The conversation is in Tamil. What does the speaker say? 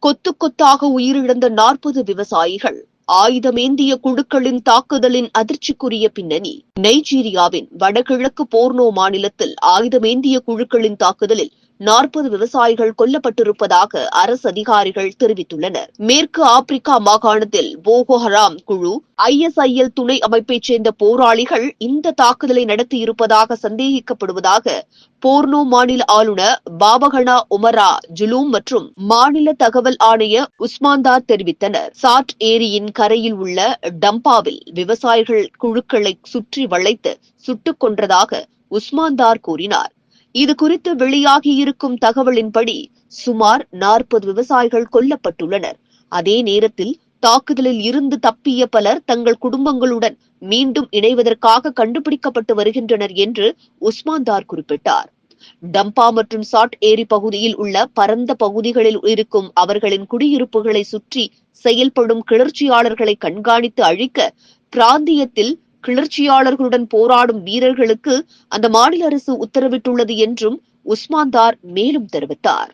கொத்து கொத்தாக உயிரிழந்த 40 விவசாயிகள். ஆயுதமேந்திய குழுக்களின் தாக்குதலின் அதிர்ச்சிக்குரிய பின்னணி. நைஜீரியாவின் வடகிழக்கு போர்னோ மாநிலத்தில் ஆயுதமேந்திய குழுக்களின் தாக்குதலில் 40 விவசாயிகள் கொல்லப்பட்டிருப்பதாக அரசு அதிகாரிகள் தெரிவித்துள்ளனர். மேற்கு ஆப்பிரிக்கா மாகாணத்தில் போகோ ஹராம் குழு, ISIL துணை அமைப்பைச் சேர்ந்த போராளிகள் இந்த தாக்குதலை நடத்தியிருப்பதாக சந்தேகிக்கப்படுவதாக போர்னோ மாநில ஆளுநர் பாபகனா உமரா ஜுலூம் மற்றும் மாநில தகவல் ஆணையர் உஸ்மான்தார் தெரிவித்தனர். சாட் ஏரியின் கரையில் உள்ள டம்பாவில் விவசாயிகள் குழுக்களை சுற்றி வளைத்து சுட்டுக் கொன்றதாக உஸ்மான்தார் கூறினார். இது குறித்து வெளியாகியிருக்கும் தகவலின்படி சுமார் 40 விவசாயிகள் கொல்லப்பட்டுள்ளனர். அதே நேரத்தில் தாக்குதலில் இருந்து தப்பிய பலர் தங்கள் குடும்பங்களுடன் மீண்டும் இணைவதற்காக கண்டுபிடிக்கப்பட்டு வருகின்றனர் என்று உஸ்மான்தார் குறிப்பிட்டார். டம்பா மற்றும் சாட் ஏரி பகுதியில் உள்ள பரந்த பகுதிகளில் இருக்கும் அவர்களின் குடியிருப்புகளை சுற்றி செயல்படும் கிளர்ச்சியாளர்களை கண்காணித்து அழிக்க பிராந்தியத்தில் கிளர்ச்சியாளர்களுடன் போராடும் வீரர்களுக்கு அந்த மாநில அரசு உத்தரவிட்டுள்ளது என்றும் உஸ்மான்தார் மேலும் தெரிவித்தார்.